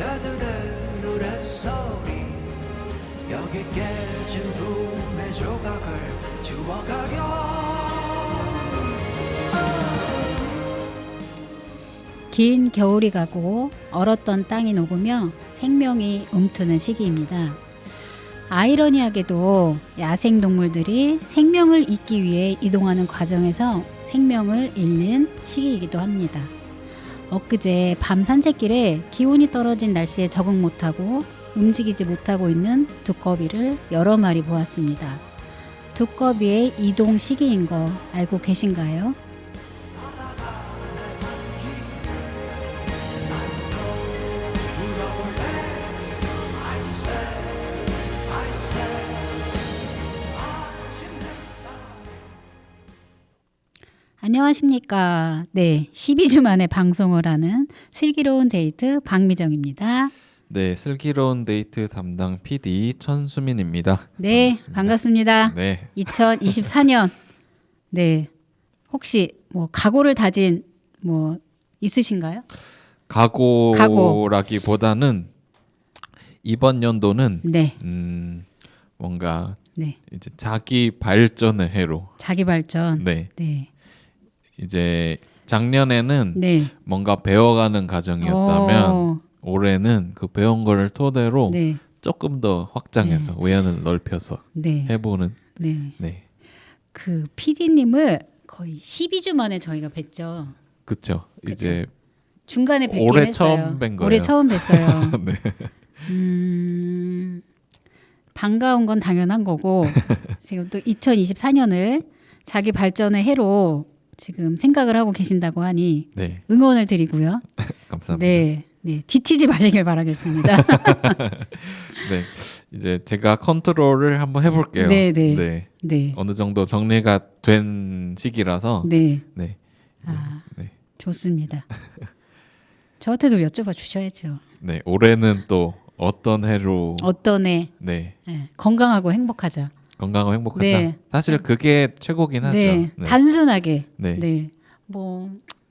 새들의 노랫소리 여기 깨진 붐의 조각을 주워가려. 긴 겨울이 가고 얼었던 땅이 녹으며 생명이 움트는 시기입니다. 아이러니하게도 야생동물들이 생명을 잇기 위해 이동하는 과정에서 생명을 잃는 시기이기도 합니다. 엊그제 밤 산책길에 기온이 떨어진 날씨에 적응 못하고 움직이지 못하고 있는 두꺼비를 여러 마리 보았습니다. 두꺼비의 이동 시기인 거 알고 계신가요? 안녕하십니까. 네, 12주 만에 방송을 하는 슬기로운 데이트 박미정입니다. 네, 슬기로운 데이트 담당 PD 천수민입니다. 네, 반갑습니다. 네, 2024년. 네, 혹시 뭐 각오를 다진 뭐 있으신가요? 각오라기보다는 이번 연도는 네, 뭔가 네, 이제 자기 발전의 해로. 자기 발전. 네, 네, 이제 작년에는 네. 뭔가 배워가는 과정이었다면 오, 올해는 그 배운 거를 토대로 네, 조금 더 확장해서 외연을 넓혀서 네, 해보는. 네. 네, 그 PD님을 거의 12주 만에 저희가 뵀죠. 그렇죠. 이제 중간에 뵙긴 올해 했어요. 처음 뵌 거예요. 올해 처음 뵀어요. 네. 반가운 건 당연한 거고 지금 또 2024년을 자기 발전의 해로 지금 생각을 하고 계신다고 하니 네, 응원을 드리고요. 감사합니다. 네, 네, 뒤치지 마시길 바라겠습니다. 네, 이제 제가 컨트롤을 한번 해볼게요. 네, 네. 네. 네, 어느 정도 정리가 된 시기라서. 네, 네. 아, 네. 좋습니다. 저한테도 여쭤봐 주셔야죠. 네, 올해는 또 어떤 해로. 어떤 해 네, 네, 건강하고 행복하자. 건강하고 행복하자. 네. 사실 그게 최고긴 하죠. 네, 네. 단순하게. 네. 네, 뭐,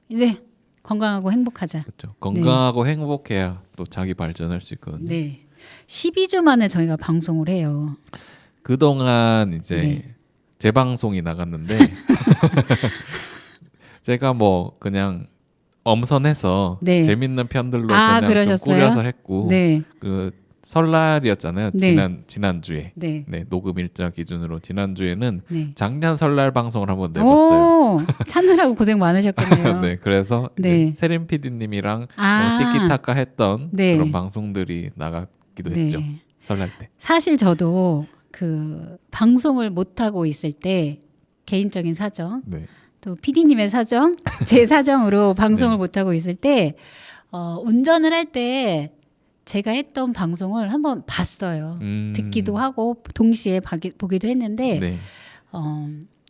네, 건강하고 행복하자. 그렇죠. 건강하고 행복해야 또 자기 발전할 수 있거든요. 네, 12주 만에 저희가 방송을 해요. 그동안 이제 네. 재방송이 나갔는데 제가 뭐 그냥 엄선해서 네. 재밌는 편들로 아, 그냥 좀 그러셨어요? 꾸려서 했고. 네, 그 설날이었잖아요. 네. 지난주에. 네, 네, 녹음 일자 기준으로 지난주에는 네. 작년 설날 방송을 한번 내봤어요. 오, 찾느라고 고생 많으셨겠네요. 네, 그래서 네. 이제 세림 PD님이랑 아. 티키타카 했던 네. 그런 방송들이 나갔기도 네. 했죠. 설날 때. 사실 저도 그 방송을 못 하고 있을 때 개인적인 사정, 네. 또 PD님의 사정, 제 사정으로 방송을 네. 못 하고 있을 때 운전을 할 때 제가 했던 방송을 한번 봤어요. 듣기도 하고 동시에 보기도 했는데 네.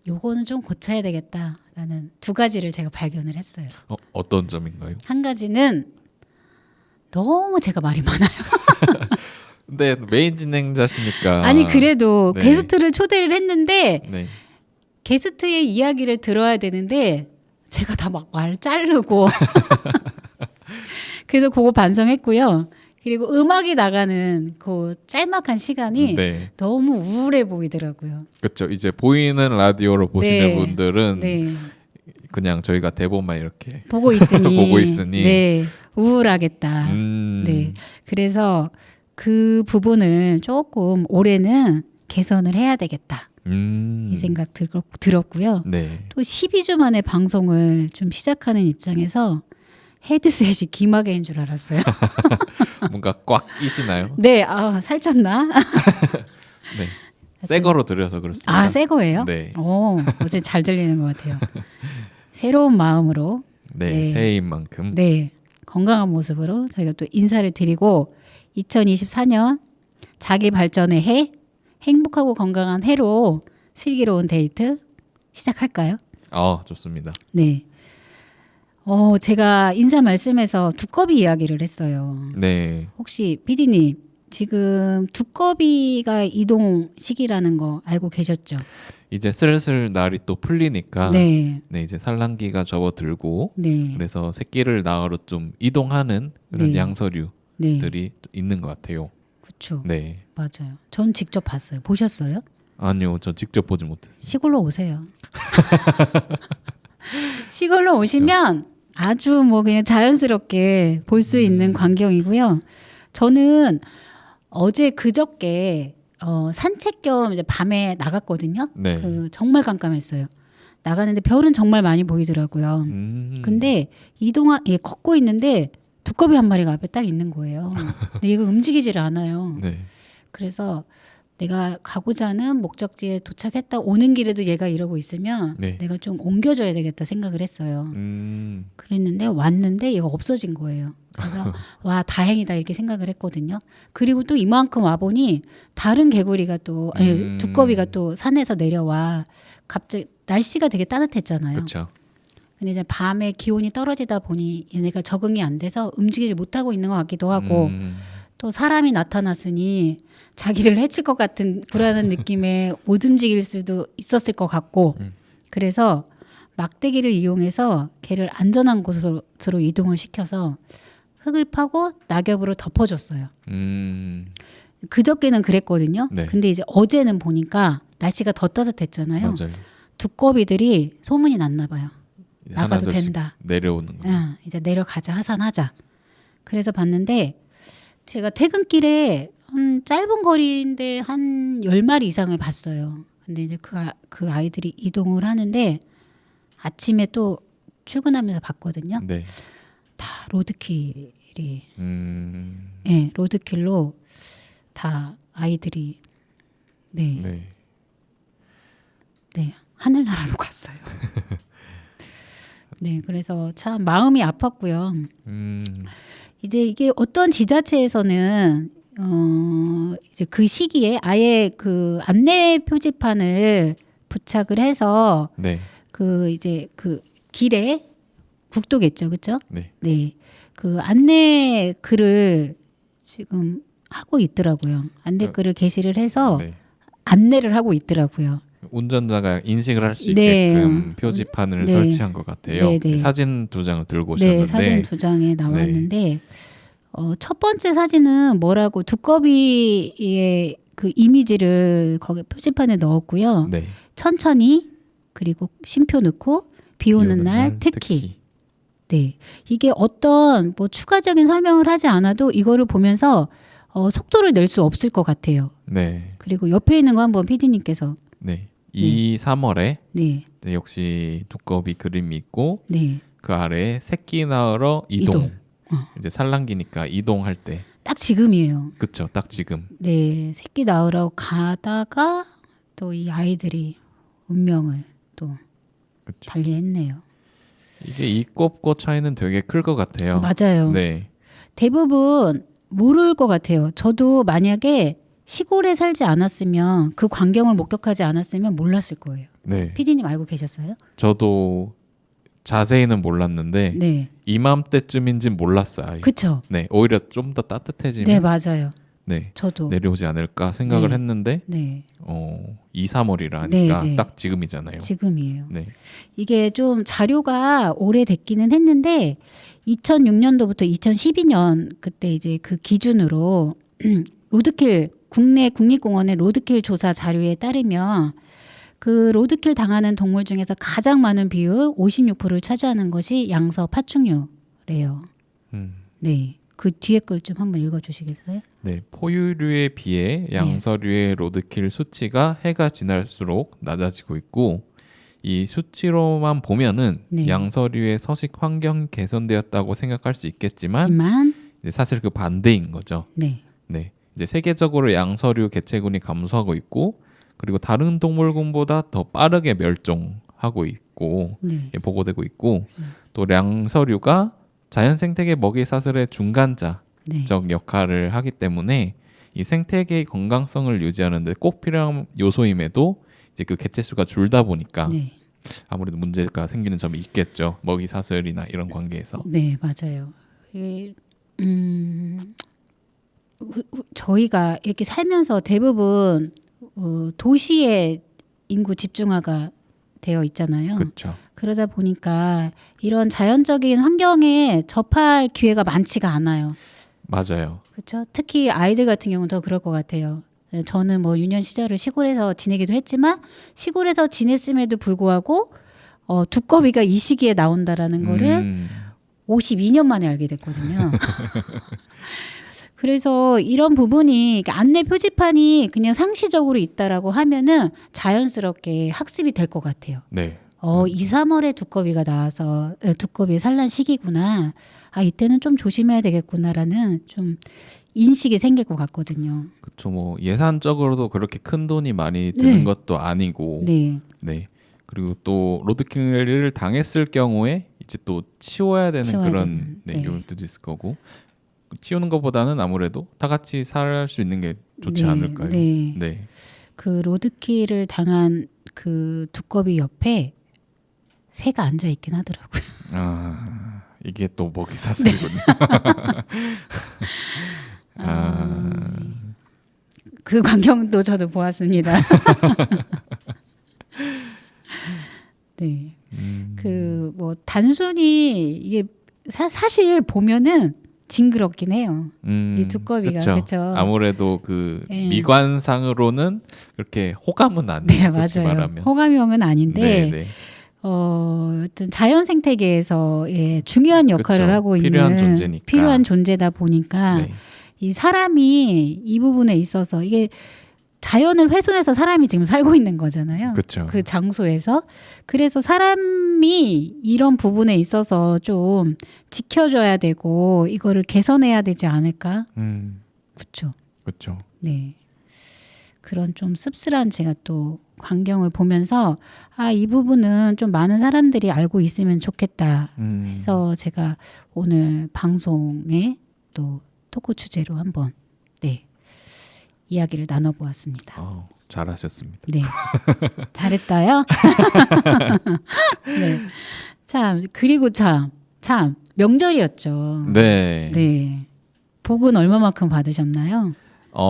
요거는 좀 고쳐야 되겠다라는 두 가지를 제가 발견을 했어요. 어떤 점인가요? 한 가지는 너무 제가 말이 많아요. 근데 메인 진행자시니까. 아니 그래도 네. 게스트를 초대를 했는데 네. 게스트의 이야기를 들어야 되는데 제가 다 막 말 자르고 그래서 그거 반성했고요. 그리고 음악이 나가는 그 짤막한 시간이 네. 너무 우울해 보이더라고요. 그렇죠. 이제 보이는 라디오로 보시는 네. 분들은 네, 그냥 저희가 대본만 이렇게 보고 있으니 보고 있으니. 네, 우울하겠다. 네, 그래서 그 부분을 조금 올해는 개선을 해야 되겠다. 이 생각 들었고요. 네. 또 12주 만에 방송을 좀 시작하는 입장에서 헤드셋이 귀마개인 줄 알았어요. 뭔가 꽉 끼시나요? 네, 아, 살쪘나? 네. 새 거로 들여서 그렇습니다. 아, 새 거예요? 네. 어제 잘 들리는 것 같아요. 새로운 마음으로, 네, 네. 새해인 만큼. 네, 건강한 모습으로 저희가 또 인사를 드리고 2024년 자기 발전의 해, 행복하고 건강한 해로 슬기로운 데이트 시작할까요? 좋습니다. 네. 제가 인사 말씀에서 두꺼비 이야기를 했어요. 네. 혹시 PD님 지금 두꺼비가 이동 시기라는 거 알고 계셨죠? 이제 슬슬 날이 또 풀리니까 네. 네, 이제 산란기가 접어들고 네. 그래서 새끼를 낳으러 좀 이동하는 그런 네. 양서류 것들이 있는 것 같아요. 그렇죠. 네. 맞아요. 전 직접 봤어요. 보셨어요? 아니요, 저 직접 보지 못했어요. 시골로 오세요. 시골로 오시면 아주 뭐 그냥 자연스럽게 볼 수 있는 광경이고요. 저는 어제 그저께 산책 겸 이제 밤에 나갔거든요. 네. 그 정말 깜깜했어요. 나가는데 별은 정말 많이 보이더라고요. 근데 걷고 있는데 두꺼비 한 마리가 앞에 딱 있는 거예요. 근데 얘가 움직이질 않아요. 네. 그래서 내가 가고자 하는 목적지에 도착했다 오는 길에도 얘가 이러고 있으면 네. 내가 좀 옮겨줘야 되겠다 생각을 했어요. 음. 그랬는데 왔는데 얘가 없어진 거예요. 그래서 와 다행이다 이렇게 생각을 했거든요. 그리고 또 이만큼 와보니 다른 개구리가 또 두꺼비가 또 산에서 내려와. 갑자기 날씨가 되게 따뜻했잖아요. 그렇죠. 근데 이제 밤에 기온이 떨어지다 보니 얘네가 적응이 안 돼서 움직이지 못하고 있는 것 같기도 하고 또 사람이 나타났으니 자기를 해칠 것 같은 불안한 느낌에 못 움직일 수도 있었을 것 같고 그래서 막대기를 이용해서 걔를 안전한 곳으로 이동을 시켜서 흙을 파고 낙엽으로 덮어줬어요. 그저께는 그랬거든요. 네. 근데 이제 어제는 보니까 날씨가 더 따뜻했잖아요. 맞아요. 두꺼비들이 소문이 났나 봐요. 나가도 하나둘씩 된다. 내려오는 거. 이제 내려가자 하산하자. 그래서 봤는데 제가 퇴근길에 짧은 거리인데 한 10마리 이상을 봤어요. 근데 이제 그 아이들이 이동을 하는데 아침에 또 출근하면서 봤거든요. 네. 다 로드킬이 로드킬로 다 아이들이 네. 하늘나라로 갔어요. 네, 그래서 참 마음이 아팠고요. 이제 이게 어떤 지자체에서는 이제 그 시기에 아예 그 안내 표지판을 부착을 해서 네. 그 이제 그 길에 국도겠죠, 그렇죠? 네. 네, 그 안내 글을 지금 하고 있더라고요. 안내 글을 게시를 해서 네. 안내를 하고 있더라고요. 운전자가 인식을 할 수 네. 있게끔 표지판을 네. 설치한 것 같아요. 네, 네. 사진 2장을 들고 오셨는데 네, 사진 2장에 나왔는데 첫 번째 사진은 뭐라고 두꺼비의 그 이미지를 거기 표지판에 넣었고요. 네. 천천히 그리고 쉼표 넣고 비 오는 날 특히. 네, 이게 어떤 뭐 추가적인 설명을 하지 않아도 이거를 보면서 속도를 낼 수 없을 것 같아요. 네. 그리고 옆에 있는 거 한번 PD님께서 네. 3월에 네, 역시 두꺼비 그림이 있고 네, 그 아래에 새끼 낳으러 이동. 이제 산란기니까 이동할 때. 딱 지금이에요. 그쵸. 딱 지금. 네, 새끼 낳으러 가다가 또 이 아이들이 운명을 또 그쵸. 달리했네요. 이게 이꼽과 차이는 되게 클 것 같아요. 맞아요. 네. 대부분 모를 것 같아요. 저도 만약에 시골에 살지 않았으면 그 광경을 목격하지 않았으면 몰랐을 거예요. 네. PD님 알고 계셨어요? 저도 자세히는 몰랐는데 네, 이맘때쯤인진 몰랐어요. 그쵸? 네. 오히려 좀 더 따뜻해지면 네, 맞아요. 네. 저도. 내려오지 않을까 생각을 네. 했는데 네, 2, 3월이라 하니까 네, 네. 딱 지금이잖아요. 지금이에요. 네. 이게 좀 자료가 오래됐기는 했는데 2006년도부터 2012년 그때 이제 그 기준으로 로드킬 국내 국립공원의 로드킬 조사 자료에 따르면 그 로드킬 당하는 동물 중에서 가장 많은 비율 56%를 차지하는 것이 양서 파충류래요. 네, 그 뒤에 걸 좀 한번 읽어주시겠어요? 네, 포유류에 비해 양서류의 로드킬 수치가 해가 지날수록 낮아지고 있고 이 수치로만 보면은 네. 양서류의 서식 환경 개선되었다고 생각할 수 있겠지만 하지만 이제 사실 그 반대인 거죠. 네, 네, 이제 세계적으로 양서류 개체군이 감소하고 있고 그리고 다른 동물군보다 더 빠르게 멸종하고 있고 네, 보고되고 있고 또 양서류가 자연 생태계 먹이 사슬의 중간자적 네, 역할을 하기 때문에 이 생태계의 건강성을 유지하는 데 꼭 필요한 요소임에도 이제 그 개체 수가 줄다 보니까 네, 아무래도 문제가 생기는 점이 있겠죠. 먹이 사슬이나 이런 관계에서. 네, 맞아요. 이게 저희가 이렇게 살면서 대부분 도시의 인구 집중화가 되어 있잖아요. 그렇죠. 그러다 보니까 이런 자연적인 환경에 접할 기회가 많지가 않아요. 맞아요. 그렇죠. 특히 아이들 같은 경우는 더 그럴 것 같아요. 저는 뭐 유년 시절을 시골에서 지내기도 했지만 시골에서 지냈음에도 불구하고 두꺼비가 이 시기에 나온다라는 거를 52년 만에 알게 됐거든요. 그래서 이런 부분이 그러니까 안내 표지판이 그냥 상시적으로 있다라고 하면은 자연스럽게 학습이 될 것 같아요. 네. 2, 3월에 두꺼비가 나와서 두꺼비의 산란 시기구나. 아, 이때는 좀 조심해야 되겠구나라는 좀 인식이 생길 것 같거든요. 그렇죠. 뭐 예산적으로도 그렇게 큰 돈이 많이 드는 네. 것도 아니고. 네. 네. 그리고 또 로드킬을 당했을 경우에 이제 또 치워야 되는 치워야 그런 되는, 네, 네. 요일도 있을 거고. 치우는 것보다는 아무래도 다 같이 살 수 있는 게 좋지 네, 않을까요? 네. 네. 그 로드킬을 당한 그 두꺼비 옆에 새가 앉아 있긴 하더라고요. 아, 이게 또 먹이 사슬이군요. 그 광경도 저도 보았습니다. 네. 그 뭐 단순히 이게 사실 보면은 징그럽긴 해요. 이 두꺼비가 그렇죠. 아무래도 그 네. 미관상으로는 그렇게 호감은 안 네, 돼요. 솔직히 맞아요. 말하면. 호감형은 아닌데 네, 네. 어떤 자연 생태계에서 중요한 역할을 그쵸. 하고 필요한 있는 존재니까. 필요한 존재다 보니까 네. 이 사람이 이 부분에 있어서 이게 자연을 훼손해서 사람이 지금 살고 있는 거잖아요. 그렇죠. 그 장소에서. 그래서 사람이 이런 부분에 있어서 좀 지켜줘야 되고 이거를 개선해야 되지 않을까? 그렇죠. 그렇죠. 네. 그런 좀 씁쓸한 제가 또 광경을 보면서 이 부분은 좀 많은 사람들이 알고 있으면 좋겠다 해서 제가 오늘 방송에 또 토크 주제로 한번 이야기를 나눠보았습니다. 잘하셨습니다. 네. 잘했다요? 네. 참, 그리고 참, 명절이었죠. 네. 네. 복은 얼마만큼 받으셨나요?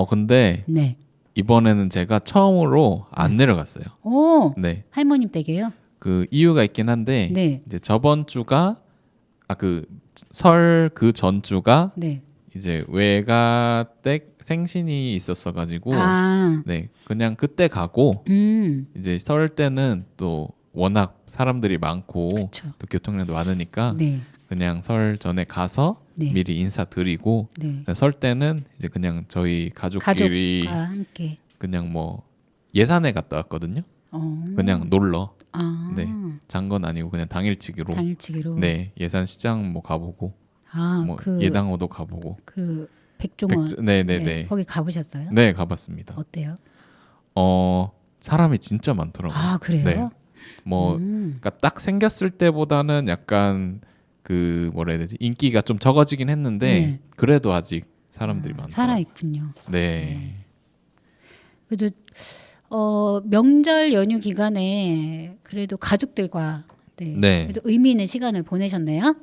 근데 네. 이번에는 제가 처음으로 안 내려갔어요. 오, 네. 할머님 댁이에요? 그 이유가 있긴 한데 네. 이제 저번 주가 그 설 그 전주가 네. 이제 외가댁 생신이 있었어 가지고 네. 그냥 그때 가고 이제 설 때는 또 워낙 사람들이 많고 그쵸. 또 교통량도 많으니까 네. 그냥 설 전에 가서 네. 미리 인사드리고 네. 설 때는 이제 그냥 저희 가족끼리 가족과 함께. 그냥 뭐 예산에 갔다 왔거든요. 그냥 놀러. 네. 잔 건 아니고 그냥 당일치기로. 당일치기로. 네. 예산 시장 뭐 가보고 뭐 예당호도 가보고. 그 백종원. 네네네. 거기 가보셨어요? 네, 가봤습니다. 어때요? 사람이 진짜 많더라고요. 아, 그래요? 네. 뭐 그러니까 딱 생겼을 때보다는 약간 그 뭐라 해야 되지? 인기가 좀 적어지긴 했는데 네. 그래도 아직 사람들이 많더라고요. 살아 있군요. 네. 그래도 명절 연휴 기간에 그래도 가족들과 네. 그래도 의미 있는 시간을 보내셨네요.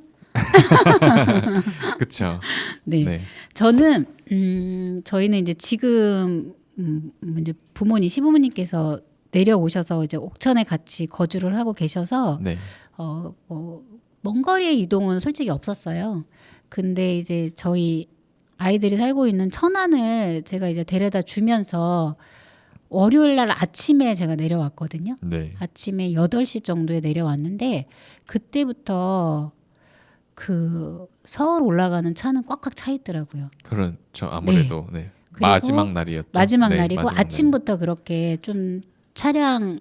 그렇죠. 네. 네. 저는 저희는 이제 지금 이제 부모님 시부모님께서 내려오셔서 이제 옥천에 같이 거주를 하고 계셔서 네. 먼 거리의 이동은 솔직히 없었어요. 근데 이제 저희 아이들이 살고 있는 천안을 제가 이제 데려다 주면서 월요일 날 아침에 제가 내려왔거든요. 네. 아침에 8시 정도에 내려왔는데 그때부터 그 서울 올라가는 차는 꽉꽉 차 있더라고요. 그렇죠. 아무래도 네. 그리고 마지막 날이었죠. 마지막 네, 날이고 마지막 아침부터 그렇게 좀 차량이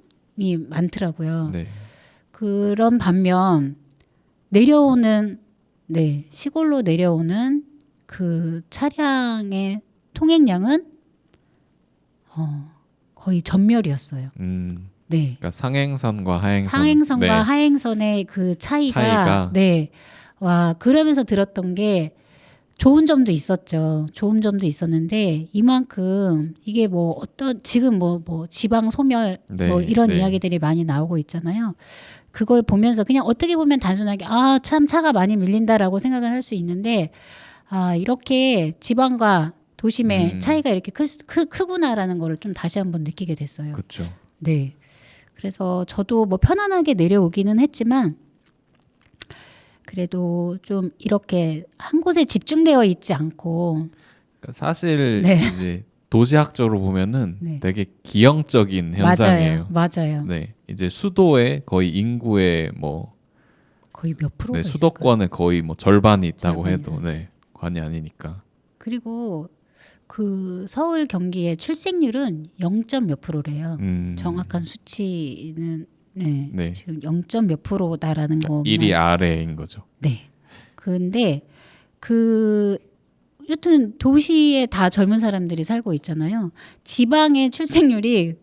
많더라고요. 네. 그런 반면 내려오는 시골로 내려오는 그 차량의 통행량은 거의 전멸이었어요. 네. 그러니까 상행선과 하행선. 상행선과 네. 하행선의 그 차이가 와, 그러면서 들었던 게 좋은 점도 있었죠. 좋은 점도 있었는데 이만큼 이게 뭐 어떤 지금 뭐 지방 소멸 네, 뭐 이런 네. 이야기들이 많이 나오고 있잖아요. 그걸 보면서 그냥 어떻게 보면 단순하게 참 차가 많이 밀린다라고 생각을 할 수 있는데 이렇게 지방과 도심의 차이가 이렇게 크구나라는 거를 좀 다시 한번 느끼게 됐어요. 그렇죠. 네. 그래서 저도 뭐 편안하게 내려오기는 했지만 그래도 좀 이렇게 한 곳에 집중되어 있지 않고 그러니까 사실 네. 이제 도시학적으로 보면은 네. 되게 기형적인 현상이에요. 맞아요. 네, 이제 수도의 거의 인구의 뭐 거의 몇 프로가 네, 있을까요? 수도권의 거의 뭐 절반이 있다고 절반이죠. 해도 네, 관이 아니니까. 그리고 그 서울 경기의 출생률은 0. 몇 프로래요. 정확한 수치는 네, 네. 지금 0. 몇 프로다라는 거. 1위 아래인 거죠. 네. 근데 여튼 도시에 다 젊은 사람들이 살고 있잖아요. 지방의 출생률이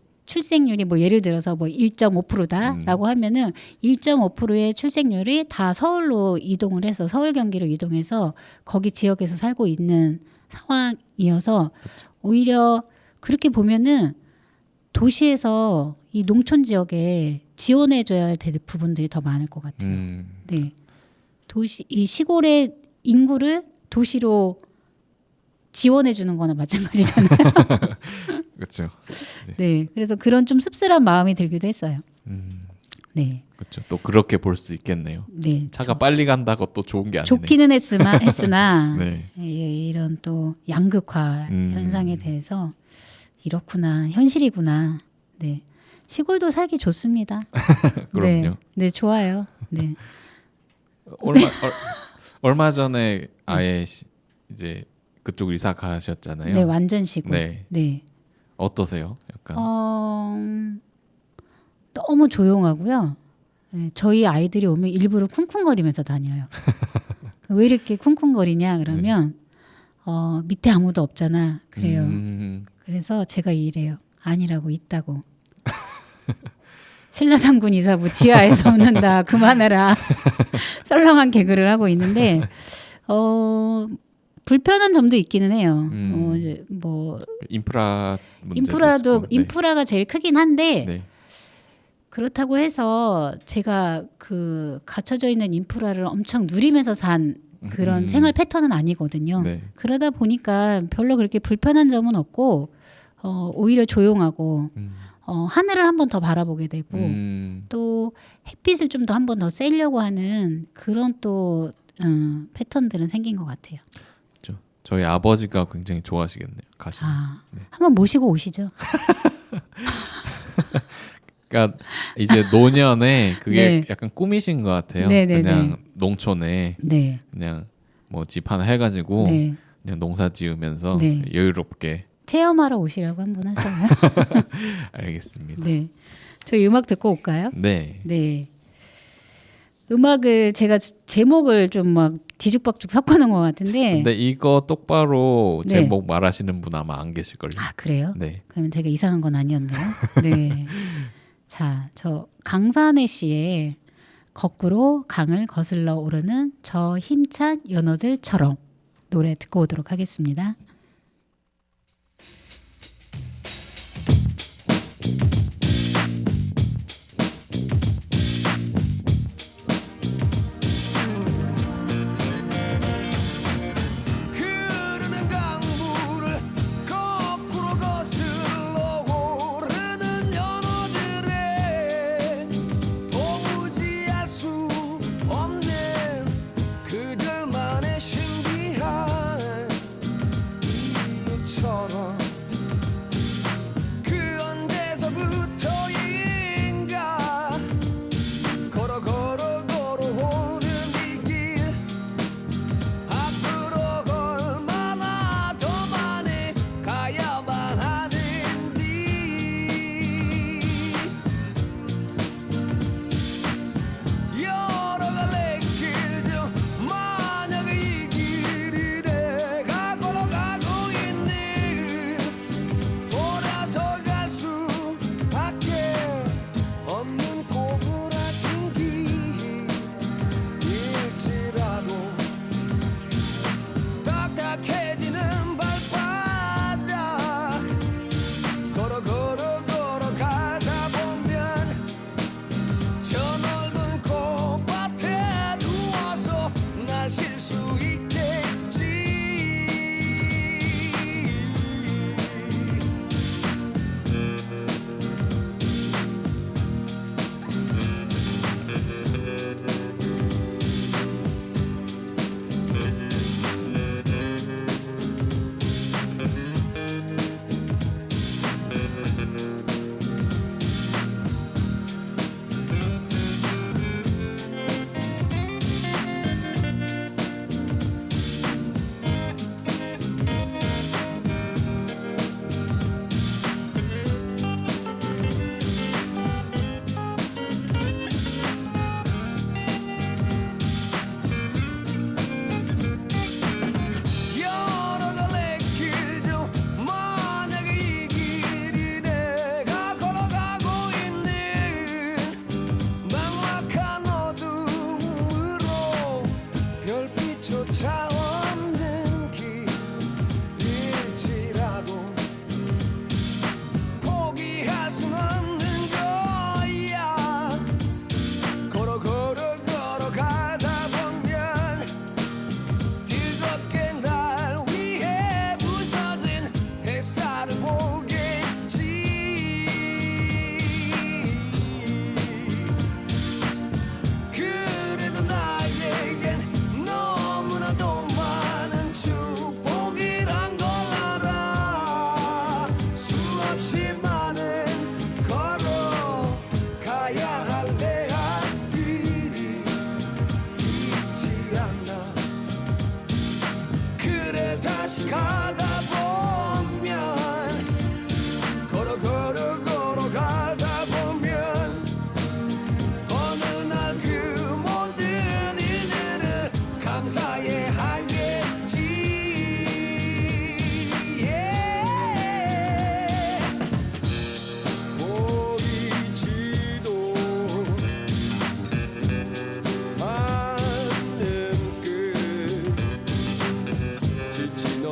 뭐 예를 들어서 뭐 1.5%다라고 하면은 1.5%의 출생률이 다 서울로 이동을 해서 서울 경기로 이동해서 거기 지역에서 살고 있는 상황이어서 그쵸. 오히려 그렇게 보면은 도시에서 이 농촌 지역에 지원해줘야 될 부분들이 더 많을 것 같아요. 네, 이 시골의 인구를 도시로 지원해주는 거나 마찬가지잖아요. 그렇죠. 네, 그래서 그런 좀 씁쓸한 마음이 들기도 했어요. 네, 그렇죠. 또 그렇게 볼 수 있겠네요. 네, 차가 빨리 간다고 또 좋은 게 아니네. 좋기는 했으나 네. 이런 또 양극화 현상에 대해서 이렇구나, 현실이구나. 네, 시골도 살기 좋습니다. 그럼요. 네, 좋아요. 네, 얼마 전에 아예 이제 그쪽 이사 가셨잖아요. 네, 완전 시골. 네. 네. 어떠세요? 약간 너무 조용하고요. 네, 저희 아이들이 오면 일부러 쿵쿵거리면서 다녀요. 왜 이렇게 쿵쿵거리냐 그러면 밑에 아무도 없잖아. 그래요. 그래서 제가 이래요. 아니라고 있다고. 신라장군 이사부 지하에서 웃는다. 그만해라. 썰렁한 개그를 하고 있는데 불편한 점도 있기는 해요. 이제 뭐 인프라가 제일 크긴 한데 네. 그렇다고 해서 제가 그 갖춰져 있는 인프라를 엄청 누리면서 산 그런 생활 패턴은 아니거든요. 네. 그러다 보니까 별로 그렇게 불편한 점은 없고 오히려 조용하고 하늘을 한 번 더 바라보게 되고 또 햇빛을 좀 더 한 번 더 쐬려고 하는 그런 또 패턴들은 생긴 것 같아요. 그렇죠. 저희 아버지가 굉장히 좋아하시겠네요. 가시면. 네. 한번 모시고 오시죠. 그러니까 이제 노년에 그게 네. 약간 꿈이신 것 같아요. 네네네. 그냥 농촌에 네. 그냥 뭐 집 하나 해가지고 네. 그냥 농사 지으면서 네. 여유롭게. 체험하러 오시라고 한번 하세요. 알겠습니다. 네. 저희 음악 듣고 올까요? 네. 네. 음악을 제가 제목을 좀 막 뒤죽박죽 섞어놓은 것 같은데. 근데 이거 똑바로 네. 제목 말하시는 분 아마 안 계실걸요. 아, 그래요? 네. 그러면 제가 이상한 건 아니었네요. 네. 자, 저 강산혜 씨의 거꾸로 강을 거슬러 오르는 저 힘찬 연어들처럼 노래 듣고 오도록 하겠습니다. 흐르는 강물을 거꾸로 거슬러 오르는 연어들의 도무지 알 수 없는 그들만의 신비한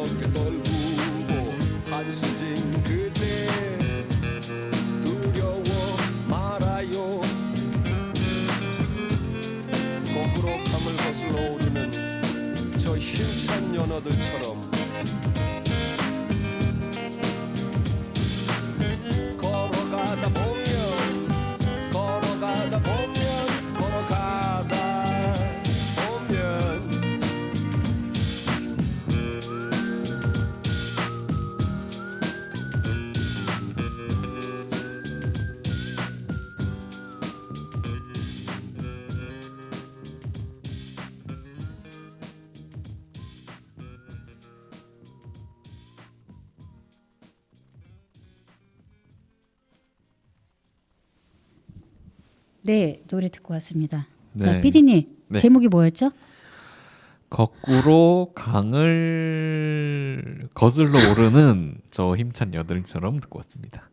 어깨 떨구고 한숨 진 그대 두려워 말아요 거꾸로감을 거슬러 오르는 저 힘찬 연어들처럼 걸어가다 보면 걸어가다 보면 걸어가다 보면 네, 노래 듣고 왔습니다. 네. 자, PD님 네. 제목이 뭐였죠? 거꾸로 강을 거슬러 오르는 저 힘찬 여들처럼 듣고 왔습니다.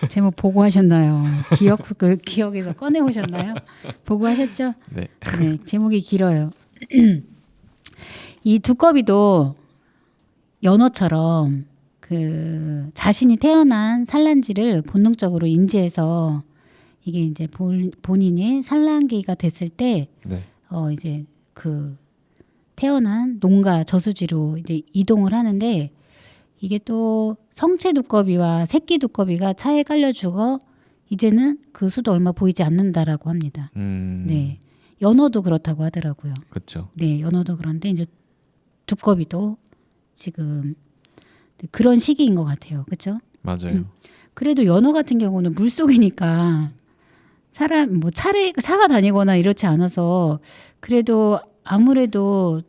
제목 보고 하셨나요? 그 기억에서 꺼내 오셨나요? 보고 하셨죠? 네. 네, 제목이 길어요. 이 두꺼비도 연어처럼 그 자신이 태어난 산란지를 본능적으로 인지해서 이게 이제 본인이 산란기가 됐을 때 네. 이제 그 태어난 농가 저수지로 이제 이동을 하는데 이게 또 성체 두꺼비와 새끼 두꺼비가 차에 깔려 죽어 이제는 그 수도 얼마 보이지 않는다라고 합니다. 네, 연어도 그렇다고 하더라고요. 그렇죠. 네, 연어도 그런데 이제 두꺼비도 지금 그런 시기인 것 같아요. 그렇죠? 맞아요. 그래도 연어 같은 경우는 물 속이니까 사람 뭐 차가 다니거나 이렇지 않아서 그래도 아무래도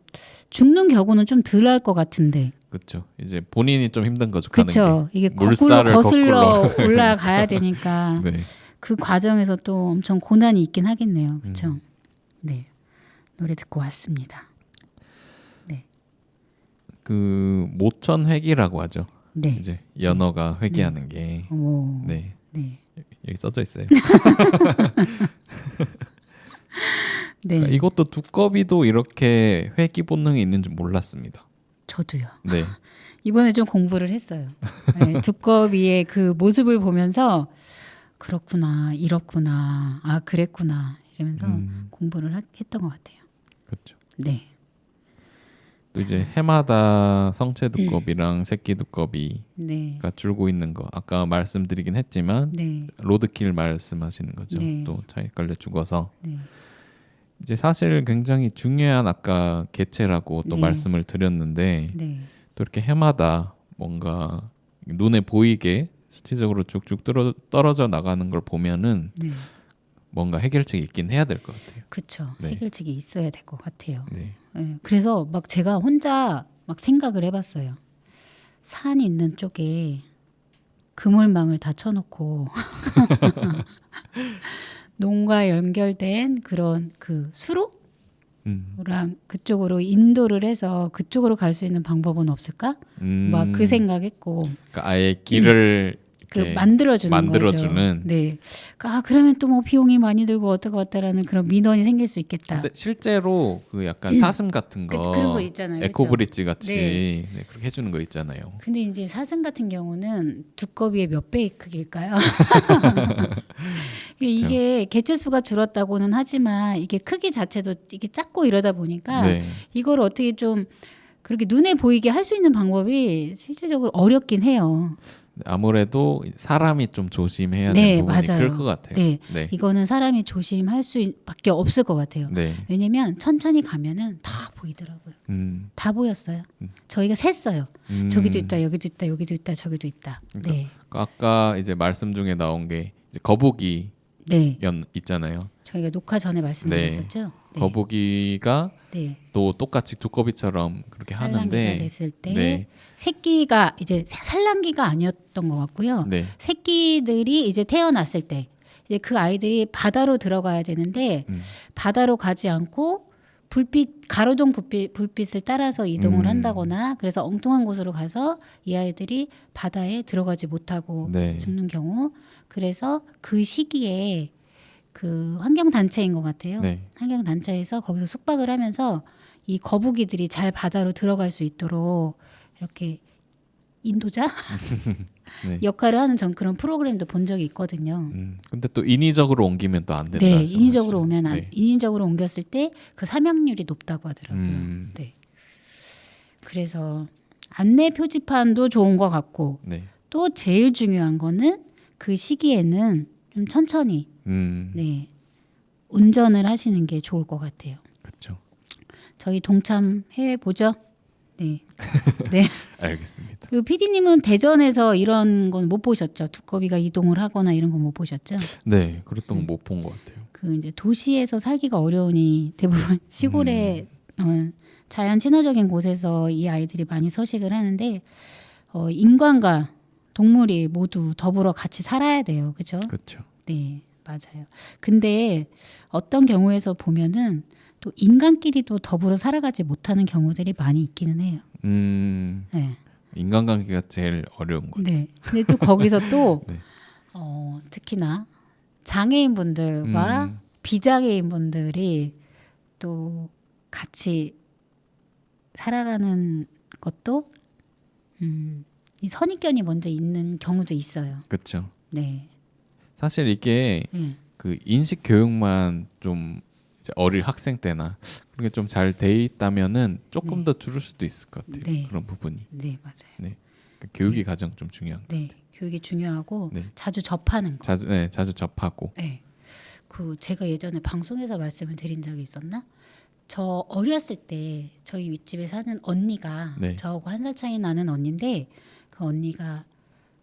죽는 경우는 좀 덜 할 것 같은데. 그렇죠. 이제 본인이 좀 힘든 거죠. 가는 그렇죠. 게. 이게 거꾸로 물살을 거슬러 거꾸로. 올라가야 되니까 네. 그 과정에서 또 엄청 고난이 있긴 하겠네요. 그렇죠. 네, 노래 듣고 왔습니다. 네, 그 모천회기라고 하죠. 네, 이제 연어가 회귀하는 게. 오, 네. 네, 여기 써져 있어요. 네. 그러니까 이것도 두꺼비도 이렇게 회귀 본능이 있는 줄 몰랐습니다. 저도요. 네. 이번에 좀 공부를 했어요. 네, 두꺼비의 그 모습을 보면서 그렇구나, 이렇구나, 아 그랬구나 이러면서 공부를 했던 것 같아요. 그렇죠. 네, 또 이제 해마다 성체 두꺼비랑 새끼 두꺼비가 네, 줄고 있는 거 아까 말씀드리긴 했지만 네, 로드킬 말씀하시는 거죠. 네. 또 차에 깔려 죽어서 네, 이제 사실 굉장히 중요한 아까 개체라고 또 네. 말씀을 드렸는데 네, 또 이렇게 해마다 뭔가 눈에 보이게 수치적으로 쭉쭉 떨어져 나가는 걸 보면은 네. 뭔가 해결책이 있긴 해야 될 것 같아요. 그렇죠. 네. 해결책이 있어야 될 것 같아요. 네. 네, 그래서 막 제가 혼자 막 생각을 해봤어요. 산 있는 쪽에 그물망을 다 쳐놓고 농가 연결된 그런 그 수로랑 그쪽으로 인도를 해서 그쪽으로 갈 수 있는 방법은 없을까? 막 그 생각했고. 그러니까 아예 길을 그 이렇게 만들어주는 만들어주는. 거죠. 네. 아 그러면 또 뭐 비용이 많이 들고 어떠고 어떠라는 그런 민원이 생길 수 있겠다. 근데 실제로 그 약간 사슴 같은 거, 그런 거 있잖아요. 에코브릿지 같이 네. 네, 그렇게 해주는 거 있잖아요. 근데 이제 사슴 같은 경우는 두꺼비의 몇 배의 크기일까요? 이게 개체 수가 줄었다고는 하지만 이게 크기 자체도 이게 작고 이러다 보니까 네. 이걸 어떻게 좀 그렇게 눈에 보이게 할 수 있는 방법이 실질적으로 어렵긴 해요. 아무래도 사람이 좀 조심해야 네, 되는 부분이 맞아요. 클 것 같아요. 네. 네. 이거는 사람이 조심할 수밖에 없을 것 같아요. 네. 왜냐면 천천히 가면은 다 보이더라고요. 다 보였어요. 저희가 셌어요. 저기도 있다, 여기도 있다, 여기도 있다, 저기도 있다. 그러니까 네, 아까 이제 말씀 중에 나온 게 이제 거북이 네. 연 있잖아요. 저희가 녹화 전에 말씀드렸었죠. 네. 거북이가 네. 또 똑같이 두꺼비처럼 그렇게 산란기가 하는데 됐을 때 네. 새끼가 이제 산란기가 아니었던 것 같고요. 네. 새끼들이 이제 태어났을 때 이제 그 아이들이 바다로 들어가야 되는데 바다로 가지 않고 가로등 불빛을 따라서 이동을 한다거나 그래서 엉뚱한 곳으로 가서 이 아이들이 바다에 들어가지 못하고 네. 죽는 경우 그래서 그 시기에 그 환경단체인 것 같아요. 네. 환경단체에서 거기서 숙박을 하면서 이 거북이들이 잘 바다로 들어갈 수 있도록 이렇게 인도자 네. 역할을 하는 전 그런 프로그램도 본 적이 있거든요. 근데 또 인위적으로 옮기면 또 안 된다. 네, 하죠, 인위적으로 사실. 오면 네. 인위적으로 옮겼을 때 그 사망률이 높다고 하더라고요. 네. 그래서 안내 표지판도 좋은 것 같고 네. 또 제일 중요한 거는 그 시기에는 좀 천천히 네, 운전을 하시는 게 좋을 것 같아요. 그렇죠. 저희 동참해 보죠. 네. 네. 알겠습니다. 그 PD님은 대전에서 이런 건 못 보셨죠? 두꺼비가 이동을 하거나 이런 건 못 보셨죠? 네, 그랬던 건 못 본 것 같아요. 그 이제 도시에서 살기가 어려우니 대부분 시골에 자연 친화적인 곳에서 이 아이들이 많이 서식을 하는데 인간과 동물이 모두 더불어 같이 살아야 돼요, 그렇죠? 그렇죠. 네, 맞아요. 근데 어떤 경우에서 보면은 또 인간끼리도 더불어 살아가지 못하는 경우들이 많이 있기는 해요. 네. 인간관계가 제일 어려운 것 같아요. 네. 근데 또 거기서 또 네. 특히나 장애인분들과 비장애인분들이 또 같이 살아가는 것도 이 선입견이 먼저 있는 경우도 있어요. 그렇죠. 네. 사실 이게 네. 그 인식 교육만 좀 이제 어릴 학생 때나 그렇게 좀 잘 돼 있다면은 조금 네. 더 줄을 수도 있을 것 같아요. 네. 그런 부분이. 네, 맞아요. 네. 그러니까 교육이 가장 좀 중요한 것 네. 같아요. 교육이 중요하고 네. 자주 접하는 거. 자주 접하고. 네. 그 제가 예전에 방송에서 말씀을 드린 적이 있었나? 저 어렸을 때 저희 윗집에 사는 언니가 네. 저하고 한 살 차이 나는 언니인데 그 언니가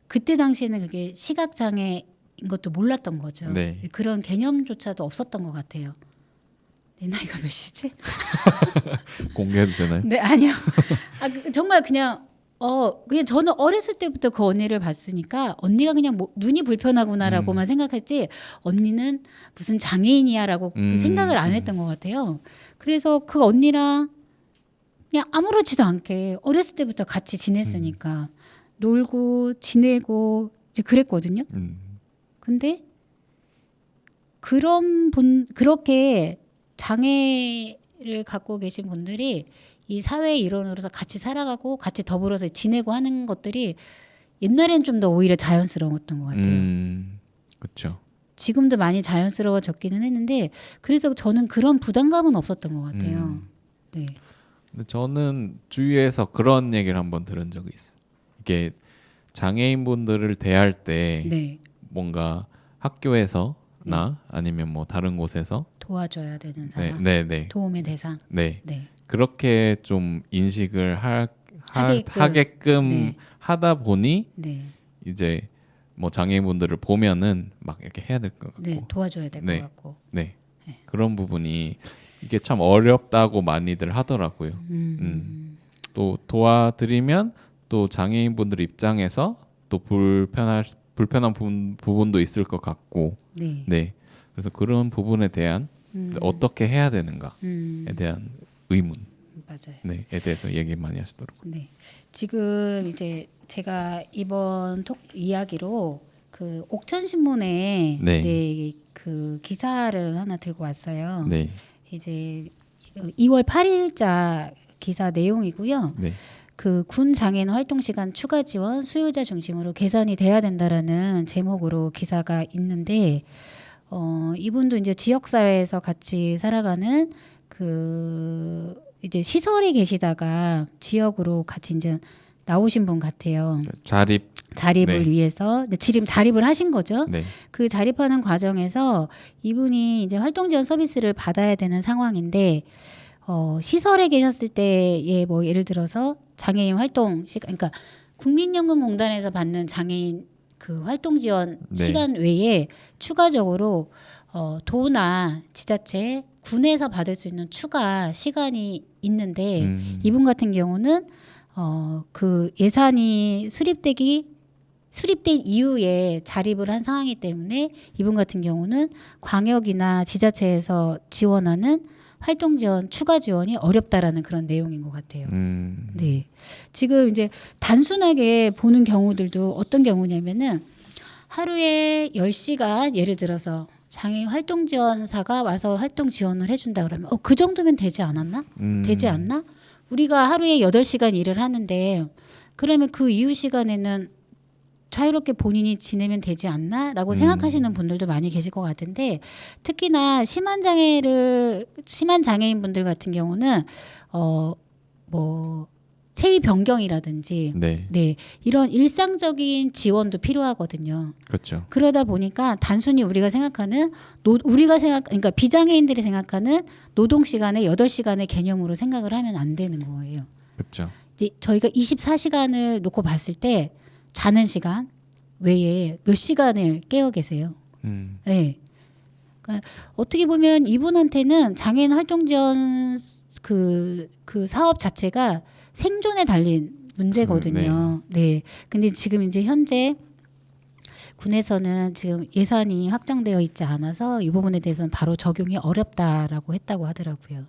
그때 당시에는 그게 시각 장애인 것도 몰랐던 거죠. 네. 그런 개념조차도 없었던 것 같아요. 내 나이가 몇이지? 공개해도 되나요? 네, 아니요. 정말 그냥 저는 어렸을 때부터 그 언니를 봤으니까 언니가 그냥 눈이 불편하구나라고만 생각했지 언니는 무슨 장애인이야라고 생각을 안 했던 것 같아요. 그래서 그 언니랑 그냥 아무렇지도 않게 어렸을 때부터 같이 지냈으니까 놀고 지내고 이제 그랬거든요. 근데 그렇게 장애를 갖고 계신 분들이 이 사회의 일원으로서 같이 살아가고 같이 더불어서 지내고 하는 것들이 옛날엔 좀 더 오히려 자연스러웠던 것 같아요. 그렇죠. 지금도 많이 자연스러워졌기는 했는데 그래서 저는 그런 부담감은 없었던 것 같아요. 네. 근데 저는 주위에서 그런 얘기를 한번 들은 적이 있어요. 이게 장애인분들을 대할 때 네. 뭔가 학교에서나 아니면 뭐 다른 곳에서 도와줘야 되는 사람, 네. 도움의 대상. 네. 네. 그렇게 좀 인식을 하게끔 네. 하다 보니 네. 이제 뭐 장애인분들을 보면은 막 이렇게 해야 될 것 같고 네, 도와줘야 될 것 네. 같고. 네. 네. 그런 부분이 이게 참 어렵다고 많이들 하더라고요. 또 도와드리면 또 장애인분들 입장에서 또 불편한 부분도 있을 것 같고 네. 네. 그래서 그런 부분에 대한 어떻게 해야 되는가에 대한 의문 맞아요. 에 대해서 얘기 많이 하시더라고요. 네. 지금 이제 제가 이번 톡 이야기로 그 옥천신문에 네. 그 기사를 하나 들고 왔어요. 네. 이제 2월 8일자 기사 내용이고요. 네. 그 군 장애인 활동 시간 추가 지원 수요자 중심으로 개선이 돼야 된다라는 제목으로 기사가 있는데 이분도 이제 지역 사회에서 같이 살아가는 그 이제 시설에 계시다가 지역으로 같이 이제 나오신 분 같아요. 자립을 네. 위해서 지금 자립을 하신 거죠. 네. 그 자립하는 과정에서 이분이 이제 활동 지원 서비스를 받아야 되는 상황인데 시설에 계셨을 때에 뭐 예를 들어서 장애인 활동 시간, 그러니까 국민연금공단에서 받는 장애인 그 활동 지원 네. 시간 외에 추가적으로 도나 지자체 군에서 받을 수 있는 추가 시간이 있는데 이분 같은 경우는 그 예산이 수립된 이후에 자립을 한 상황이기 때문에 이분 같은 경우는 광역이나 지자체에서 지원하는 활동 지원, 추가 지원이 어렵다라는 그런 내용인 것 같아요. 네. 지금 이제 단순하게 보는 경우들도 어떤 경우냐면은 하루에 10시간 예를 들어서 장애인 활동 지원사가 와서 활동 지원을 해준다 그러면 그 정도면 되지 않았나? 되지 않나? 우리가 하루에 8시간 일을 하는데 그러면 그 이후 시간에는 자유롭게 본인이 지내면 되지 않나라고 생각하시는 분들도 많이 계실 것 같은데 특히나 심한 장애인 분들 같은 경우는 뭐 체위 변경이라든지 네. 이런 일상적인 지원도 필요하거든요. 그렇죠. 그러다 보니까 단순히 우리가 생각하는 그러니까 비장애인들이 생각하는 노동 시간의 8시간의 개념으로 생각을 하면 안 되는 거예요. 그렇죠. 이제 저희가 24시간을 놓고 봤을 때 자는 시간 외에 몇 시간을 깨어 계세요. 네. 그러니까 어떻게 보면 이분한테는 장애인 활동 지원 그 사업 자체가 생존에 달린 문제거든요. 네. 근데 지금 이제 현재 군에서는 지금 예산이 확정되어 있지 않아서 이 부분에 대해서는 바로 적용이 어렵다라고 했다고 하더라고요.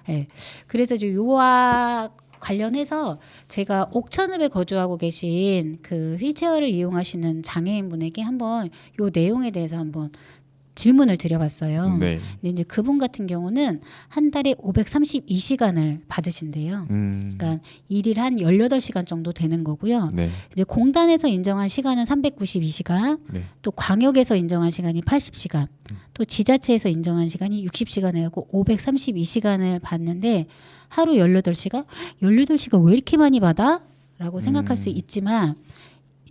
네. 그래서 이제 요와 관련해서 제가 옥천읍에 거주하고 계신 그 휠체어를 이용하시는 장애인분에게 한번 요 내용에 대해서 한번 질문을 드려봤어요. 네. 근데 이제 그분 같은 경우는 한 달에 532시간을 받으신대요. 그러니까 일일 한 18시간 정도 되는 거고요. 네. 이제 공단에서 인정한 시간은 392시간, 네. 또 광역에서 인정한 시간이 80시간, 또 지자체에서 인정한 시간이 60시간 해갖고 532시간을 받는데 하루 18시간? 18시간 왜 이렇게 많이 받아? 라고 생각할 수 있지만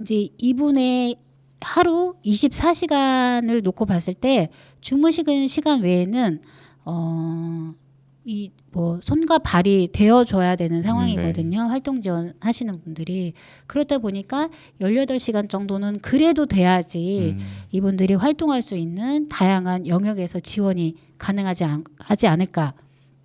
이제 이분의 하루 24시간을 놓고 봤을 때 주무시는 시간 외에는 이 뭐 손과 발이 되어줘야 되는 상황이거든요. 활동 지원 하시는 분들이. 그렇다 보니까 18시간 정도는 그래도 돼야지 이분들이 활동할 수 있는 다양한 영역에서 지원이 가능하지 않을까.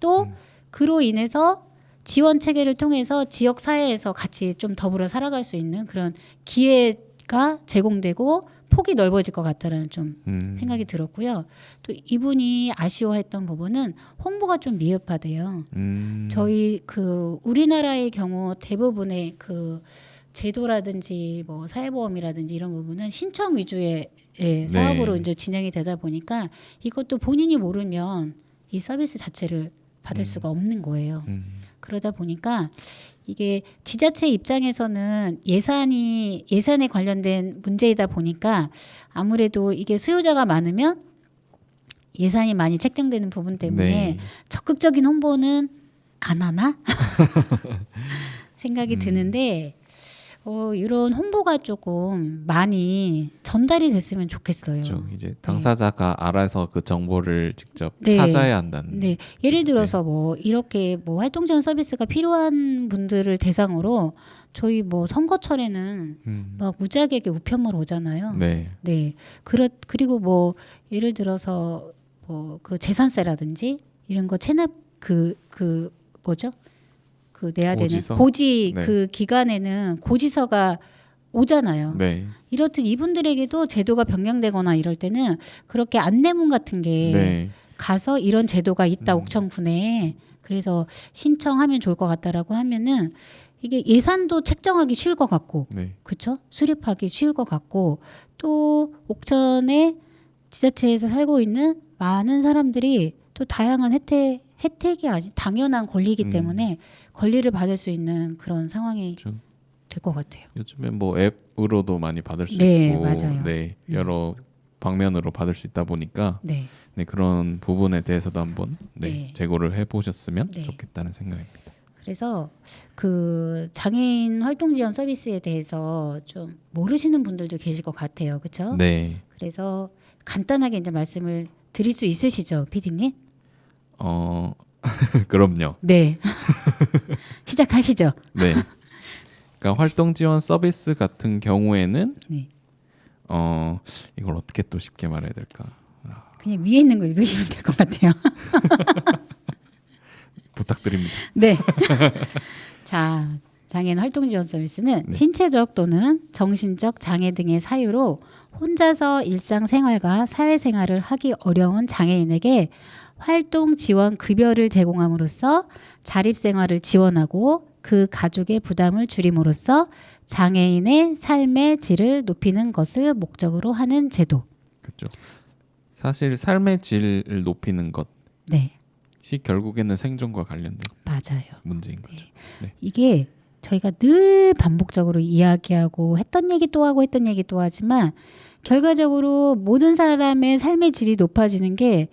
또 그로 인해서 지원 체계를 통해서 지역 사회에서 같이 좀 더불어 살아갈 수 있는 그런 기회가 제공되고 폭이 넓어질 것 같다라는 좀 생각이 들었고요. 또 이분이 아쉬워했던 부분은 홍보가 좀 미흡하대요. 저희 그 우리나라의 경우 대부분의 그 제도라든지 뭐 사회보험이라든지 이런 부분은 신청 위주의 사업으로 이제 진행이 되다 보니까 이것도 본인이 모르면 이 서비스 자체를 받을 수가 없는 거예요. 그러다 보니까 이게 지자체 입장에서는 예산에 관련된 문제이다 보니까 아무래도 이게 수요자가 많으면 예산이 많이 책정되는 부분 때문에 적극적인 홍보는 안 하나 생각이 드는데 이런 홍보가 조금 많이 전달이 됐으면 좋겠어요. 그렇죠. 이제 당사자가 알아서 그 정보를 직접 찾아야 한다는. 네. 예를 들어서 뭐 이렇게 뭐 활동 지원 서비스가 필요한 분들을 대상으로 저희 뭐 선거철에는 막 무지하게 우편물 오잖아요. 네. 그리고 뭐 예를 들어서 뭐 그 재산세라든지 이런 거 체납 그 뭐죠? 그 내야 고지서? 되는 고지 네. 그 기간에는 고지서가 오잖아요. 네. 이렇듯 이분들에게도 제도가 변경되거나 이럴 때는 그렇게 안내문 같은 게 가서 이런 제도가 있다 옥천군에 그래서 신청하면 좋을 것 같다라고 하면은 이게 예산도 책정하기 쉬울 것 같고 그렇죠? 수립하기 쉬울 것 같고 또 옥천의 지자체에서 살고 있는 많은 사람들이 또 다양한 혜택이 아니 당연한 권리이기 때문에 권리를 받을 수 있는 그런 상황이 될 것 같아요. 요즘에 뭐 앱으로도 많이 받을 수 있고, 맞아요. 여러 방면으로 받을 수 있다 보니까 그런 부분에 대해서도 한번 재고를 해보셨으면 좋겠다는 생각입니다. 그래서 그 장애인 활동 지원 서비스에 대해서 좀 모르시는 분들도 계실 것 같아요, 그렇죠? 네. 그래서 간단하게 이제 말씀을 드릴 수 있으시죠, PD님? 그럼요. 네. 시작하시죠. 네. 그러니까 활동 지원 서비스 같은 경우에는 이걸 어떻게 또 쉽게 말해야 될까? 그냥 위에 있는 거 읽으시면 될 것 같아요. 부탁드립니다. 네. 자, 장애인 활동 지원 서비스는 신체적 또는 정신적 장애 등의 사유로 혼자서 일상생활과 사회생활을 하기 어려운 장애인에게 활동 지원 급여를 제공함으로써 자립생활을 지원하고 그 가족의 부담을 줄임으로써 장애인의 삶의 질을 높이는 것을 목적으로 하는 제도. 그렇죠. 사실 삶의 질을 높이는 것이 결국에는 생존과 관련된 맞아요. 문제인 거죠. 이게 저희가 늘 반복적으로 이야기하고 했던 얘기 또 하고 했던 얘기 또 하지만 결과적으로 모든 사람의 삶의 질이 높아지는 게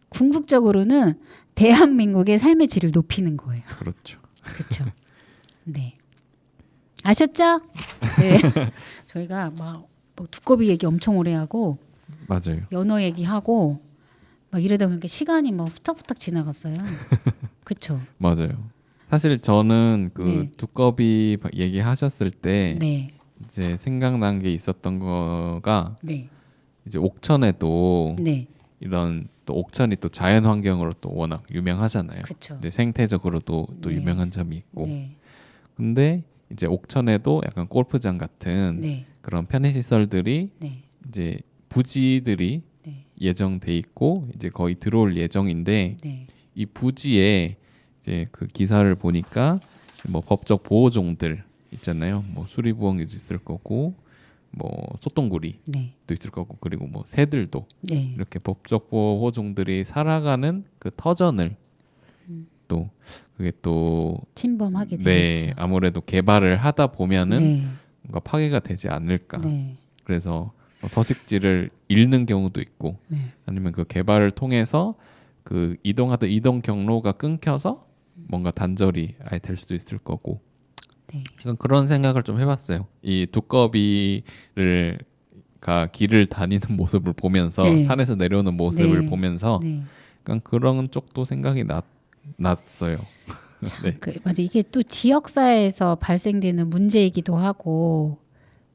궁극적으로는 대한민국의 삶의 질을 높이는 거예요. 그렇죠. 그렇죠. 네. 아셨죠? 네. 저희가 막 두꺼비 얘기 엄청 오래 하고 맞아요. 연어 얘기하고 막 이러다 보니까 시간이 막 후딱후딱 지나갔어요. 그렇죠. 맞아요. 사실 저는 그 네. 두꺼비 얘기하셨을 때 네. 이제 생각난 게 있었던 거가 네. 이제 옥천에도 네. 이런 또 옥천이 또 자연 환경으로 또 워낙 유명하잖아요. 그렇죠. 이제 생태적으로도 또 네. 유명한 점이 있고. 네. 근데 이제 옥천에도 약간 골프장 같은 네. 그런 편의 시설들이 네. 이제 부지들이 네. 예정돼 있고 이제 거의 들어올 예정인데 네. 이 부지에 이제 그 기사를 보니까 뭐 법적 보호종들 있잖아요. 뭐 수리부엉이도 있을 거고 뭐 소똥구리도 네. 있을 거고 그리고 뭐 새들도 네. 이렇게 법적 보호종들이 살아가는 그 터전을 또 그게 또 침범하게 네, 되겠죠. 아무래도 개발을 하다 보면은 네. 뭔가 파괴가 되지 않을까. 네. 그래서 뭐 서식지를 잃는 경우도 있고 네. 아니면 그 개발을 통해서 그 이동하던 이동 경로가 끊겨서 뭔가 단절이 아예 될 수도 있을 거고 네. 약간 그런 생각을 좀 해봤어요. 이 두꺼비를 가 길을 다니는 모습을 보면서 네. 산에서 내려오는 모습을 네. 보면서 네. 약간 그런 쪽도 생각이 났어요. 네. 맞아. 이게 또 지역사회에서 발생되는 문제이기도 하고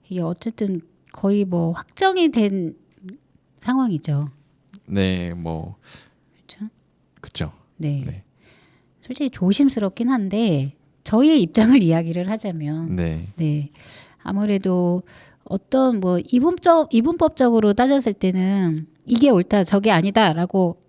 이게 어쨌든 거의 뭐 확정이 된 상황이죠. 네, 뭐 그렇죠? 그렇죠. 네. 네. 솔직히 조심스럽긴 한데 저희의 입장을 이야기를 하자면 네. 네. 아무래도 어떤 뭐 이분법적으로 따졌을 때는 이게 옳다 저게 아니다라고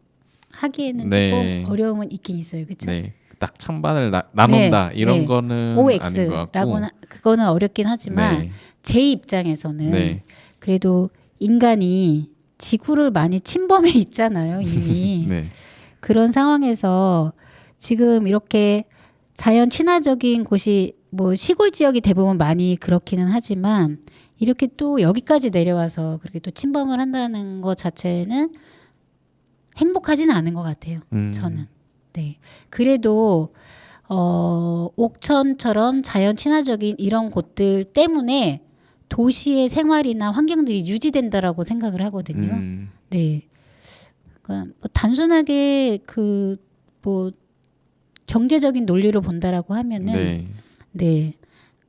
하기에는 네. 조금 어려움은 있긴 있어요. 그렇죠? 네. 딱 찬반을 나눈다 네. 이런 네. 거는 아닌 것 OX라고 같고. 그거는 어렵긴 하지만 네. 제 입장에서는 네. 그래도 인간이 지구를 많이 침범해 있잖아요, 이미. 네. 그런 상황에서 지금 이렇게 자연 친화적인 곳이 뭐 시골 지역이 대부분 많이 그렇기는 하지만 이렇게 또 여기까지 내려와서 그렇게 또 침범을 한다는 것 자체는 행복하지는 않은 것 같아요. 저는. 네. 그래도 옥천처럼 자연 친화적인 이런 곳들 때문에 도시의 생활이나 환경들이 유지된다라고 생각을 하거든요. 네. 그러니까 뭐 단순하게 그 뭐 경제적인 논리로 본다라고 하면은 네. 네.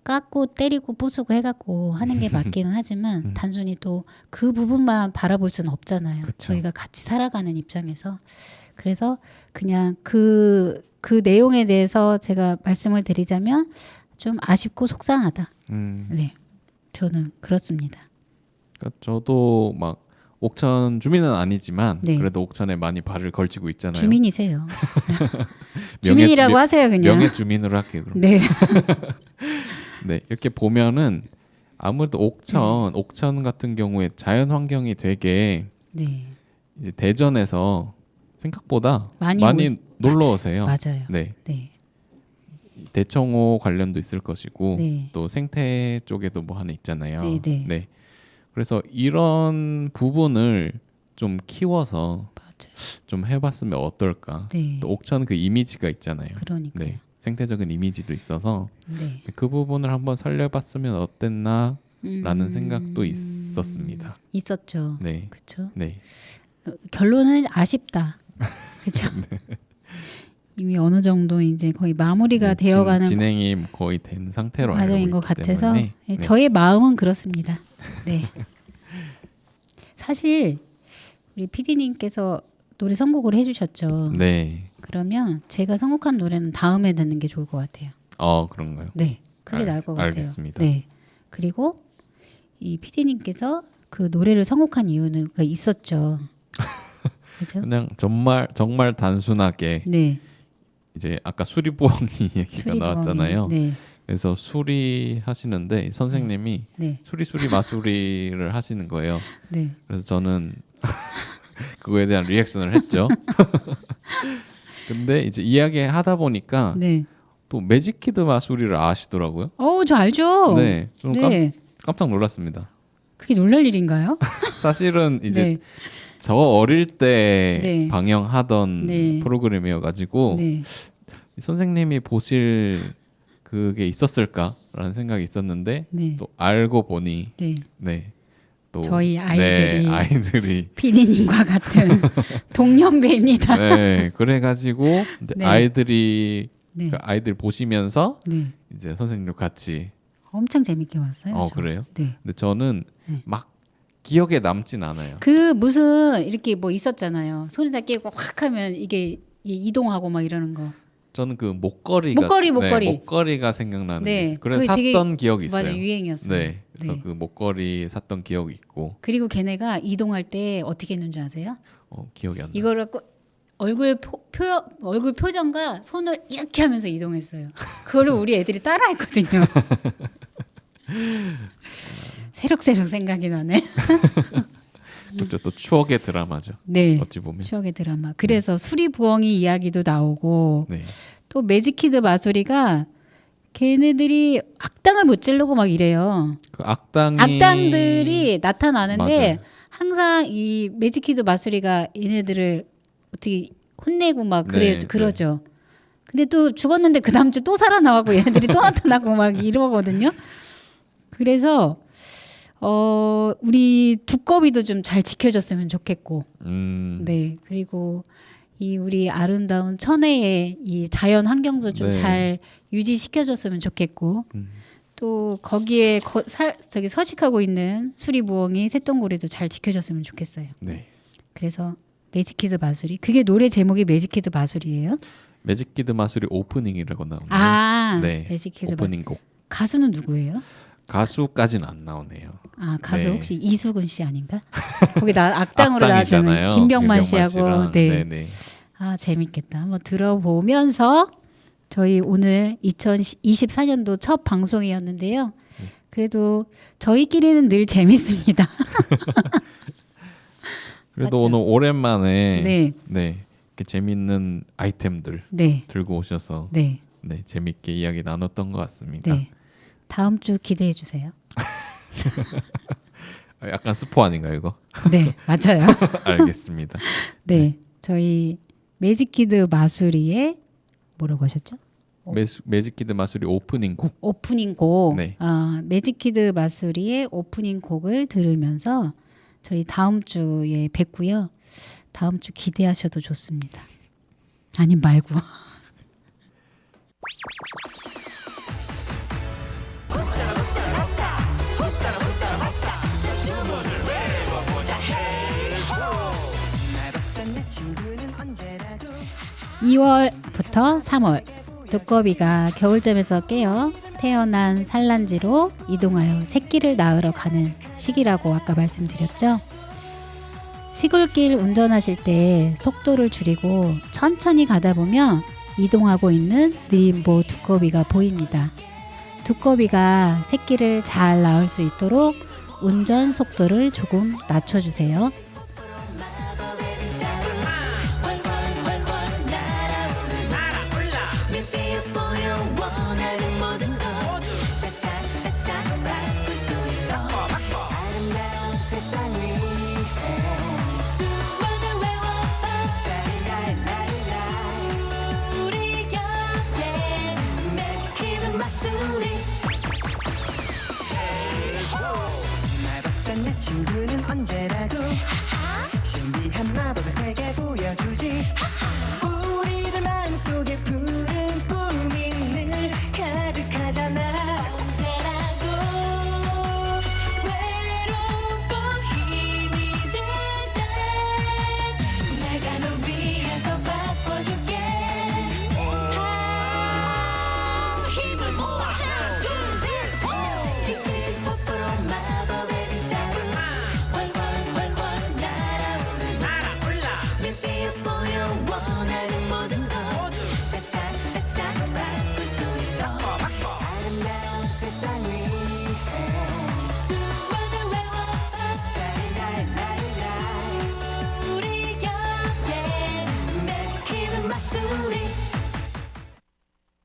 깎고 때리고 부수고 해갖고 하는 게 맞기는 하지만 단순히 또 그 부분만 바라볼 수는 없잖아요. 그쵸. 저희가 같이 살아가는 입장에서. 그래서 그냥 그 내용에 대해서 제가 말씀을 드리자면 좀 아쉽고 속상하다. 네. 저는 그렇습니다. 그러니까 저도 막 옥천 주민은 아니지만 네. 그래도 옥천에 많이 발을 걸치고 있잖아요. 주민이세요. 주민이라고 하세요, 그냥. 명예 주민으로 할게요. 그럼. 네. 네, 이렇게 보면은 아무래도 옥천 같은 경우에 자연 환경이 되게 네. 이제 대전에서 생각보다 많이 놀러 오세요. 맞아요. 네, 네. 대청호 관련도 있을 것이고 네. 또 생태 쪽에도 뭐 하나 있잖아요. 네, 네. 네. 그래서 이런 부분을 좀 키워서 맞아요. 좀 해봤으면 어떨까. 네. 또 옥천 그 이미지가 있잖아요. 그러니까요. 네, 생태적인 이미지도 있어서 네. 그 부분을 한번 살려봤으면 어땠나라는 생각도 있었습니다. 있었죠. 네, 그렇죠. 네, 결론은 아쉽다. 그렇죠. 이미 어느 정도 이제 거의 마무리가 네, 되어가는 진행이 거의 된 상태로 알고 과정인 있기 것 같아서 때문에 네, 네. 저의 마음은 그렇습니다. 네. 사실 우리 PD님께서 노래 선곡을 해주셨죠. 네, 그러면 제가 선곡한 노래는 다음에 듣는 게 좋을 것 같아요. 그런가요? 네, 그게 나을 것 같아요. 알겠습니다. 네, 그리고 이 PD님께서 그 노래를 선곡한 이유는 있었죠. 그렇죠? 그냥 정말 단순하게 네, 이제 아까 수리부엉이 얘기가 수리부엉이. 나왔잖아요. 네, 그래서 수리 하시는데 선생님이 네, 수리 마수리를 하시는 거예요. 네. 그래서 저는 그거에 대한 리액션을 했죠. 근데 이제 이야기 하다 보니까 네. 또 매직키드 마술이를 아시더라고요. 저 알죠. 네, 좀 네. 깜짝 놀랐습니다. 그게 놀랄 일인가요? 사실은 이제 네. 저 어릴 때 네. 방영하던 네. 프로그램이어가지고 네. 선생님이 보실 그게 있었을까라는 생각이 있었는데 네. 또 알고 보니 네. 네. 또 저희 아이들이 네, 아이들이 PD님과 같은 동년배입니다. 네, 그래가지고 네. 아이들이 네. 그 아이들 보시면서 네. 이제 선생님도 같이 엄청 재밌게 봤어요. 저. 그래요? 네. 근데 저는 네. 막 기억에 남진 않아요. 그 무슨 이렇게 뭐 있었잖아요. 손에다 끼고 확 하면 이게 이동하고 막 이러는 거. 저는 그 목걸이가 목걸이. 네, 목걸이가 생각나는 네. 게 있어요. 그래서 그게 되게- 샀던 기억이 있어요. 맞아, 유행이었어요. 네. 그래서 네. 그 목걸이 샀던 기억이 있고 그리고 걔네가 이동할 때 어떻게 했는 줄 아세요? 기억이 안 나요. 이거를 얼굴 표정과 손을 이렇게 하면서 이동했어요. 그거를 우리 애들이 따라했거든요. 새록새록 생각이 나네. 그렇죠. 또 추억의 드라마죠. 네. 어찌 보면. 추억의 드라마. 그래서 수리부엉이 이야기도 나오고 네. 또 매직키드 마술이가 걔네들이 악당을 무찌르고 막 이래요. 그 악당이 악당들이 나타나는데 맞아요. 항상 이 매직키드 마술이가 얘네들을 어떻게 혼내고 막 네, 그러죠. 근데 또 죽었는데 그 다음 주 또 살아나고 얘네들이 또 나타나고 막 이러거든요. 그래서 우리 두꺼비도 좀 잘 지켜줬으면 좋겠고, 네. 그리고 이 우리 아름다운 천혜의 이 자연 환경도 좀 네. 잘 유지시켜줬으면 좋겠고, 또 거기에 저기 서식하고 있는 수리부엉이 새똥고래도 잘 지켜줬으면 좋겠어요. 네. 그래서 매직키드 마술이 그게 노래 제목이 매직키드 마술이에요? 매직키드 마술이 오프닝이라고 나오네요. 아, 네. 매직키드 마술. 오프닝 곡. 가수는 누구예요? 가수까지는 안 나오네요. 아, 가수 네. 혹시 이수근 씨 아닌가? 거기 악당으로 나왔잖아요. 악당이잖아요. 김병만 씨하고. 씨랑. 네. 네네. 아, 재밌겠다. 한번 들어보면서 저희 오늘 2024년도 첫 방송이었는데요. 그래도 저희끼리는 늘 재밌습니다. 그래도 맞죠? 오늘 오랜만에 네. 이렇게 재밌는 아이템들 네. 들고 오셔서 네. 재밌게 이야기 나눴던 것 같습니다. 네. 다음 주 기대해 주세요. 약간 스포 아닌가요, 이거? 네, 맞아요. 알겠습니다. 네. 저희 매직키드 마술이의 뭐라고 하셨죠? 매직키드 마술이 오프닝 곡. 오프닝 곡. 네. 매직키드 마술이의 오프닝 곡을 들으면서 저희 다음 주에 뵙고요. 다음 주 기대하셔도 좋습니다. 아님 말고. (2월부터 3월) 두꺼비가 겨울잠에서 깨어 태어난 산란지로 이동하여 새끼를 낳으러 가는 시기라고 아까 말씀드렸죠. 시골길 운전하실 때 속도를 줄이고 천천히 가다 보면 이동하고 있는 느림보 두꺼비가 보입니다. 두꺼비가 새끼를 잘 낳을 수 있도록 운전 속도를 조금 낮춰주세요. 내 친구는 언제라도 신비한 마법의 세계 보여주지. 우리들 마음속에 푸른 꿈이 늘 가득하잖아. 언제라도 외롭고 힘이 될 때 내가 널 위해서 바꿔줄게. 힘을 모아 하나 둘셋 뽀뽀로 마법의 빗자루 월월월월 날아올라 미비어 보여 원하는 모든 것 싹싹싹싹 바꿀 수 있어. 아름다운 세상 위에 수많은 외워 우리 곁에 매직키드 마술